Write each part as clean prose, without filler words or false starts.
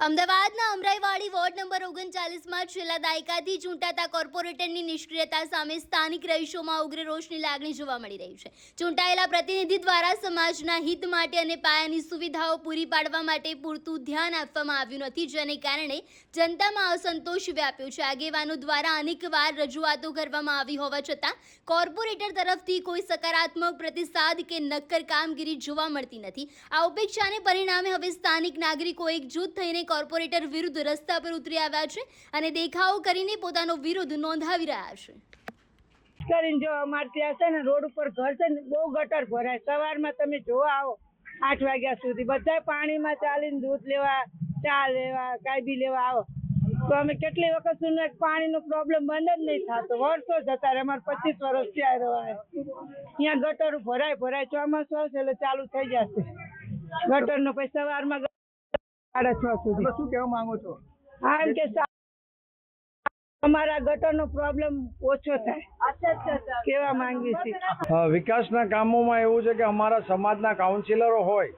અમદાવાદના Amraiwadi ward number 39માં છેલ્લા દાયકાથી ચૂંટાતા કોર્પોરેટરની નિષ્ક્રિયતા સામે સ્થાનિક રહીશોમાં ઉગ્ર રોષની લાગણી જોવા મળી રહી છે। ચૂંટાયેલા પ્રતિનિધિ દ્વારા સમાજના હિત માટે અને પાયાની સુવિધાઓ પૂરી પાડવા માટે પૂરતું ધ્યાન આપવામાં આવ્યું નથી, જેને કારણે જનતામાં અસંતોષ વ્યાપ્યો છે। આગેવાનો દ્વારા અનેકવાર રજૂઆતો કરવામાં આવી હોવા છતાં કોર્પોરેટર તરફથી કોઈ સકારાત્મક પ્રતિસાદ કે નક્કર કામગીરી જોવા મળતી નથી। આ ઉપેક્ષાને પરિણામે હવે સ્થાનિક નાગરિકો એકજૂથ થઈને કોર્પોરેટર વિરુદ્ધ રસ્તા પર ઉતરી આવ્યા છે અને દેખાવો કરીને પોતાનો વિરોધ નોંધાવી રહ્યા છે। કરીને જો અમારે ત્યાં છે ને રોડ ઉપર ઘર છે ને બહુ ગટર ભરાય। સવારમાં તમે જોવા આવો 8 વાગ્યા સુધી બધા પાણીમાં ચાલીને દૂધ લેવા, ચા લેવા, કાંઈ બી લેવા આવો તો અમે કેટલી વખત સુધી પાણીનો પ્રોબ્લેમ બંધ જ નહીં થતો। વર્ષો જતા રહે, અમારે 25 વર્ષ ત્યાં રહેવાય। અહીંયા ગટર ભરાય ચોમાસું આવશે એટલે ચાલુ થઈ જશે ગટરનો। પછી સવારમાં 6:30 સુધી શું કહેવા માંગો છો? હા, એમ કે અમારા ગટરનો પ્રોબ્લેમ ઓછો થાય કેવા માંગીએ છીએ। વિકાસના કામોમાં એવું છે કે અમારા સમાજના કાઉન્સિલરો હોય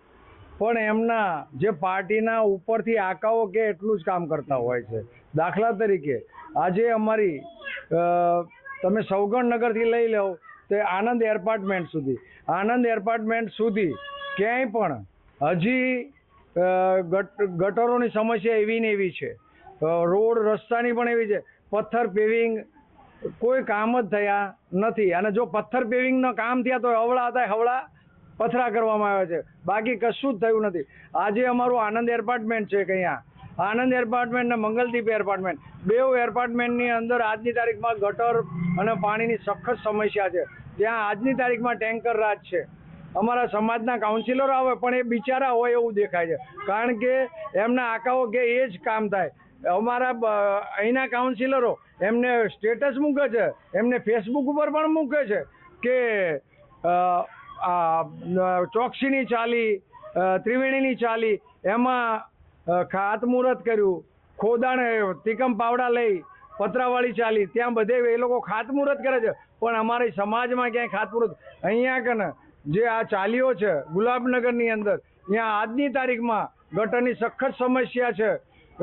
પણ એમના જે પાર્ટીના ઉપરથી આકાઓ કે એટલું જ કામ કરતા હોય છે। દાખલા તરીકે આજે અમારી તમે સૌગણનગરથી લઈ લો તો આનંદ એપાર્ટમેન્ટ સુધી ક્યાંય પણ હજી ગટરોની સમસ્યા એવી ને એવી છે। રોડ રસ્તાની પણ એવી છે। પથ્થર પેવિંગ કોઈ કામ જ થયા નથી અને જો પથ્થર પેવિંગના કામ થયા તો હવળા પથરા કરવામાં આવે છે, બાકી કશું જ થયું નથી। આજે અમારું આનંદ એપાર્ટમેન્ટ છે કે અહીંયા આનંદ એપાર્ટમેન્ટ અને મંગલદીપ એપાર્ટમેન્ટ બે એપાર્ટમેન્ટની અંદર આજની તારીખમાં ગટર અને પાણીની સખત સમસ્યા છે। ત્યાં આજની તારીખમાં ટેન્કર રાજ છે। અમારા સમાજના કાઉન્સિલરો આવે પણ એ બિચારા હોય એવું દેખાય છે, કારણ કે એમના આકાઓ કે એ જ કામ થાય। અમારા અહીંના કાઉન્સિલરો એમને સ્ટેટસ મૂકે છે, એમને ફેસબુક ઉપર પણ મૂકે છે કે ચોકસીની ચાલી, ત્રિવેણીની ચાલી, એમાં ખાતમુહૂર્ત કર્યું, ખોદાણ તીકમ પાવડા લઈ પતરાવાળી ચાલી, ત્યાં બધે એ લોકો ખાતમુહૂર્ત કરે છે પણ અમારી સમાજમાં ક્યાંય ખાતમુહૂર્ત અહીંયા કે ને જે આ ચાલીઓ છે ગુલાબનગરની અંદર, ત્યાં આજની તારીખમાં ગટરની સખત સમસ્યા છે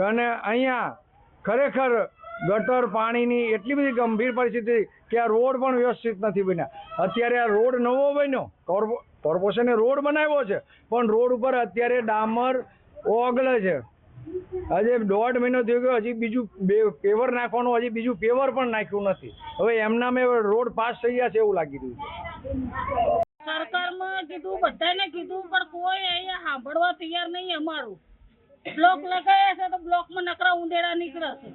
અને અહીંયા ખરેખર ગટર પાણીની એટલી બધી ગંભીર પરિસ્થિતિ કે આ રોડ પણ વ્યવસ્થિત નથી બન્યા। અત્યારે આ રોડ નવો બન્યો, કોર્પોરેશને રોડ બનાવ્યો છે પણ રોડ ઉપર અત્યારે ડામર ઓગળે છે। હજી 1.5 મહિનો થયો ગયો, હજી બીજું પેવર નાખવાનું, હજી બીજું પેવર પણ નાખ્યું નથી। હવે એમના મેં રોડ પાસ થઈ ગયા છે એવું લાગી રહ્યું છે। સરકારમાં કીધું, બધાને કીધું પણ કોઈ અહીંયા સાંભળવા તૈયાર નહીં। અમારું બ્લોક લગાવ્યા છે તો બ્લોકમાં નકરા ઉંદેડા નીકળે છે।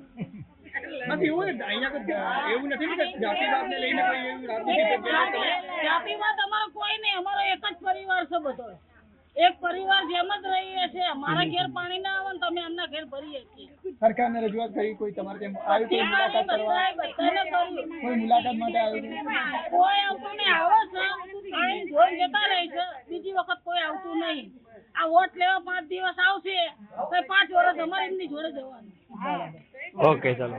જાતિવાદ અમારો કોઈ નહીં, અમારો એક જ પરિવાર છે બધો, એક પરિવાર જેમ જ રહીએ છીએ। અમારા ઘેર પાણી ના આવે ને તમે એમના ઘેર ભરીએ છીએ। સરકારને રજૂઆત કરી, કોઈ તમારે તેમ આવ્યું મુલાકાત કરવા? કોઈ મુલાકાત માટે આવ્યું? કોઈ આવતું નહીં, આવે છે અહીં જોઈ જતા રહે છે, બીજી વખત કોઈ આવતું નહીં। આ વોટ લેવા 5 દિવસ આવશે તો 5 વર્ષ અમારે એમની જોડે જવાનું। ઓકે, ચાલો।